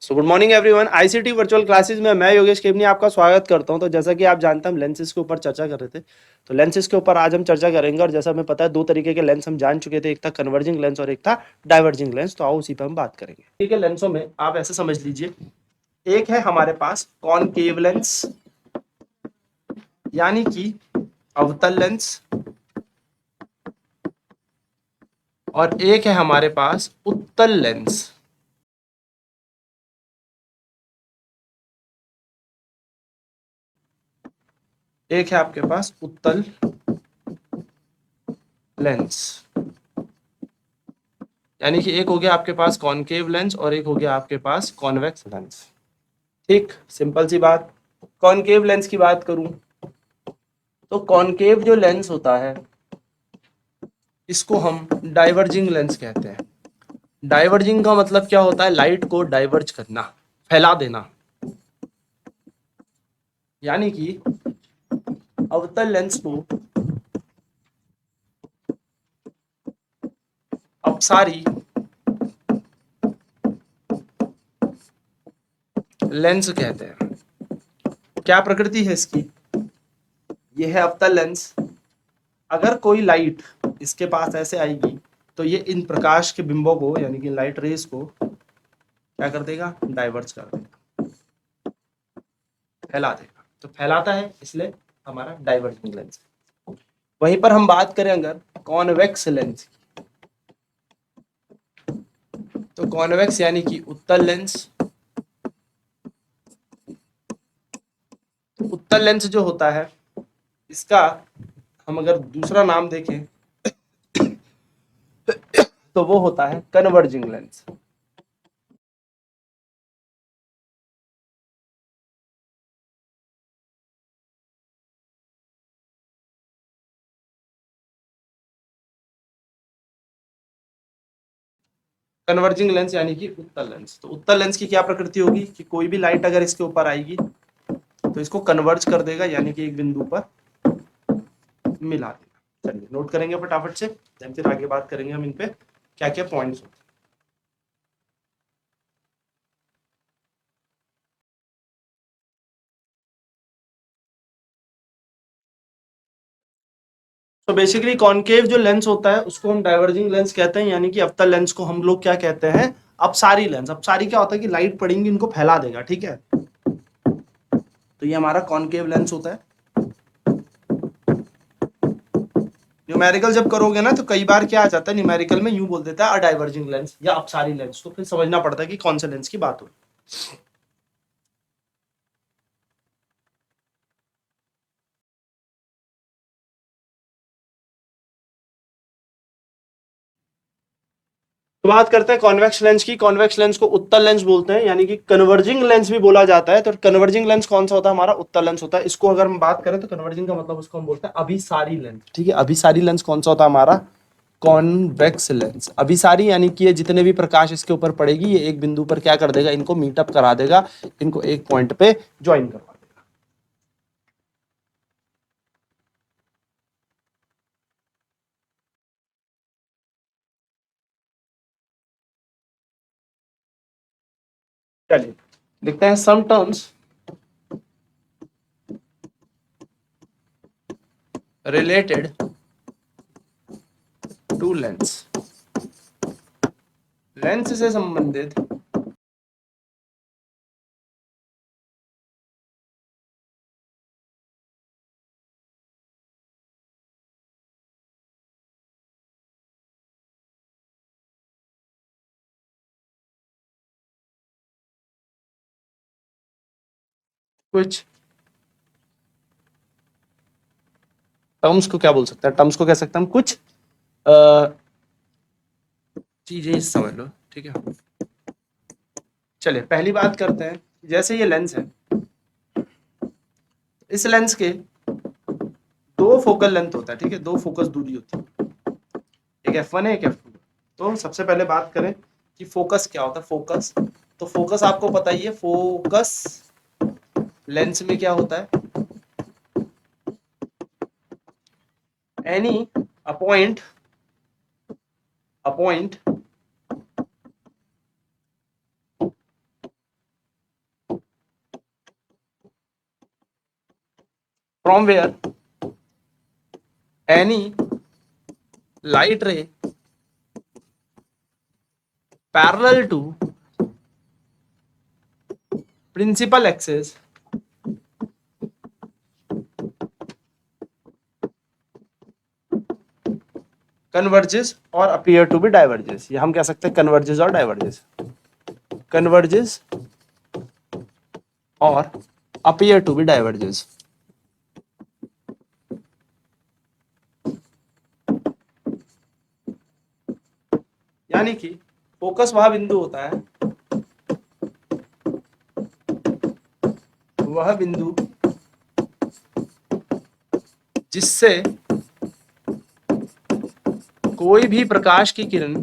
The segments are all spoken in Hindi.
So good morning everyone. ICT virtual classes में मैं योगेश केवनी आपका स्वागत करता हूं। तो जैसा कि आप जानते हैं हम लेंसेज के ऊपर चर्चा कर रहे थे, तो लेंसेज के ऊपर आज हम चर्चा करेंगे। और जैसा हमें पता है दो तरीके के लेंस हम जान चुके थे, एक था कन्वर्जिंग लेंस और एक था डाइवर्जिंग लेंस। तो आओ उसी पर हम बात करेंगे। ठीक है, लेंसों में आप ऐसे समझ लीजिए, एक है हमारे पास कॉनकेव लेंस यानी कि अवतल लेंस, और एक है हमारे पास उत्तल लेंस। एक है आपके पास उत्तल लेंस, यानी कि एक हो गया आपके पास कॉनकेव लेंस और एक हो गया आपके पास कॉन्वेक्स लेंस। ठीक, सिंपल सी बात। कॉनकेव लेंस की बात करूं तो कॉनकेव जो लेंस होता है इसको हम डाइवर्जिंग लेंस कहते हैं। डाइवर्जिंग का मतलब क्या होता है? लाइट को डाइवर्ज करना, फैला देना। यानी कि अवतल लेंस को अपसारी लेंस कहते हैं। क्या प्रकृति है इसकी? यह है अवतल लेंस। अगर कोई लाइट इसके पास ऐसे आएगी तो ये इन प्रकाश के बिंबों को यानी कि लाइट रेस को क्या कर देगा? डाइवर्ज कर देगा, फैला देगा। तो फैलाता है, इसलिए हमारा डाइवर्जिंग लेंस है। वहीं पर हम बात करें अगर कॉन्वेक्स लेंस की, तो कॉन्वेक्स यानी कि उत्तल लेंस। उत्तल लेंस जो होता है इसका हम अगर दूसरा नाम देखें तो वो होता है कन्वर्जिंग लेंस। कन्वर्जिंग लेंस यानी कि उत्तल लेंस। तो उत्तल लेंस की क्या प्रकृति होगी कि कोई भी लाइट अगर इसके ऊपर आएगी तो इसको कन्वर्ज कर देगा, यानी कि एक बिंदु पर मिला देगा। चलिए नोट करेंगे फटाफट से, देन फिर आगे बात करेंगे हम इन पे क्या क्या पॉइंट्स होते हैं। तो बेसिकली कॉनकेव जो लेंस होता है उसको हम डाइवर्जिंग लेंस कहते हैं, यानी कि अवतल लेंस को हम लोग क्या कहते हैं? अपसारी लेंस। अपसारी क्या होता है कि लाइट पड़ेंगी इनको फैला देगा। ठीक है, तो ये हमारा कॉनकेव लेंस होता है। न्यूमेरिकल जब करोगे ना तो कई बार क्या आ जाता है, न्यूमेरिकल में यूं बोल देता है अडाइवर्जिंग लेंस या अपसारी लेंस, तो फिर समझना पड़ता है कि कौन से लेंस की बात हो। तो बात करते हैं कॉन्वेक्स लेंस की। कॉन्वेक्स लेंस को उत्तल लेंस बोलते हैं, यानी कि कन्वर्जिंग लेंस भी बोला जाता है। तो कन्वर्जिंग लेंस कौन सा होता है? हमारा उत्तल लेंस होता है। इसको अगर हम बात करें तो कन्वर्जिंग का मतलब उसको हम बोलते हैं अभिसारी लेंस। ठीक है, अभिसारी लेंस कौन सा होता है? हमारा कॉन्वेक्स लेंस। अभिसारी यानी कि ये जितने भी प्रकाश इसके ऊपर पड़ेगी ये एक बिंदु पर क्या कर देगा? इनको मीटअप करा देगा, इनको एक पॉइंट पे ज्वाइन करवा देगा। चलिए देखते हैं some terms related to lens. Lens से संबंधित कुछ टर्म्स को क्या बोल सकते हैं? टर्म्स को कह सकते हैं हम कुछ चीजें समझ लो। ठीक है, चलिए पहली बात करते हैं। जैसे ये लेंस है, इस लेंस के दो फोकल लेंथ होता है। ठीक है, दो फोकस दूरी होती है, एक f1 है एक f2। तो सबसे पहले बात करें कि फोकस क्या होता है। फोकस, तो फोकस आपको पता ही है। फोकस लेंस में क्या होता है? Any appoint appoint from where any light ray parallel to principal axis converges और अपीयर टू बी डाइवर्जेस, या हम कह सकते हैं कन्वर्जेस और डाइवर्जेस, कन्वर्जेस और अपीयर टू बी डाइवर्जेस। यानी कि फोकस वह बिंदु होता है, वह बिंदु जिससे कोई भी प्रकाश की किरण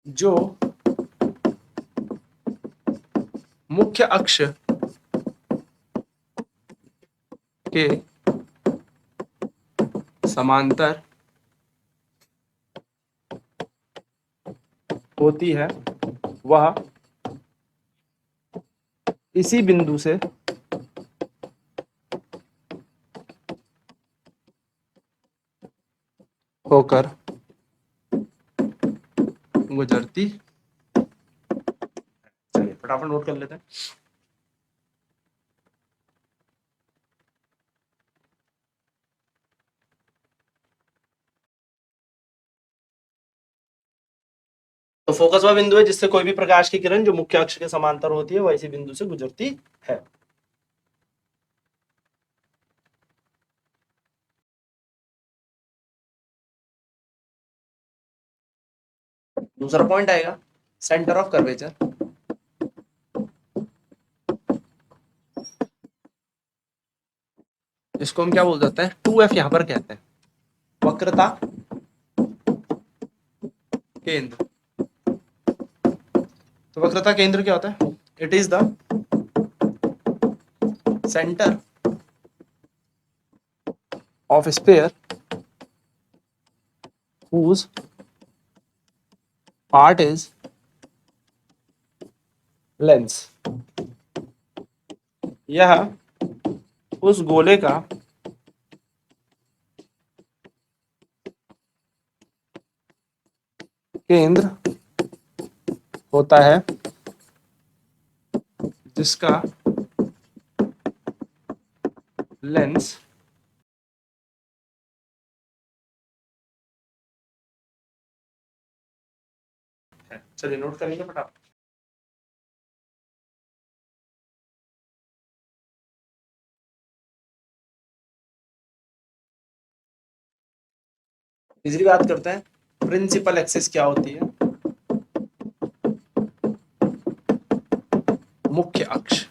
जो मुख्य अक्ष के समांतर होती है वह इसी बिंदु से होकर गुजरती। चलिए फटाफट नोट कर लेते हैं। तो फोकस वह बिंदु है जिससे कोई भी प्रकाश की किरण जो मुख्य अक्ष के समांतर होती है वह इसी बिंदु से गुजरती है। दूसरा पॉइंट आएगा सेंटर ऑफ कर्वेचर। इसको हम क्या बोल देते हैं, 2F यहां पर कहते हैं, वक्रता केंद्र। तो वक्रता केंद्र क्या होता है, it is the centre of sphere whose part is lens. यह उस गोले का केंद्र होता है जिसका लेंस है। चलिए नोट करेंगे फटाफट। तीसरी बात करते हैं, प्रिंसिपल एक्सिस क्या होती है, मुख्य अक्ष।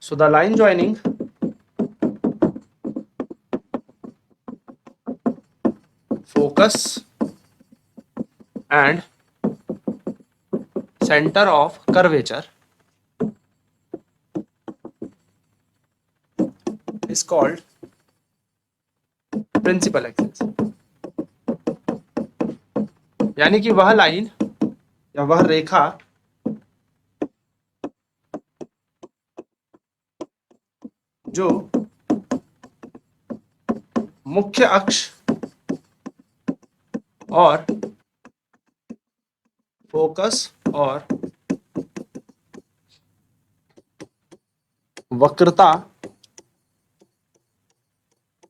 So the line joining focus and center of curvature is called principal axis। यानी कि वह लाइन या वह रेखा जो मुख्य अक्ष और फोकस और वक्रता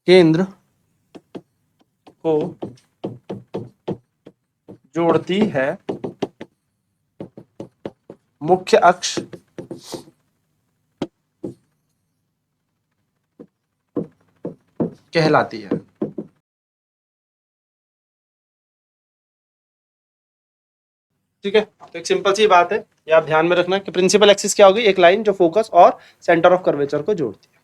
केंद्र को जोड़ती है, मुख्य अक्ष कहलाती है। ठीक है, तो एक सिंपल सी बात है, ये आप ध्यान में रखना कि प्रिंसिपल एक्सिस क्या होगी, एक लाइन जो फोकस और सेंटर ऑफ कर्वेचर को जोड़ती है।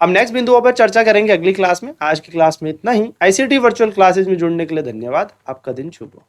अब नेक्स्ट बिंदुओं पर चर्चा करेंगे अगली क्लास में। आज की क्लास में इतना ही। आईसीटी वर्चुअल क्लासेज में जुड़ने के लिए धन्यवाद। आपका दिन शुभ हो।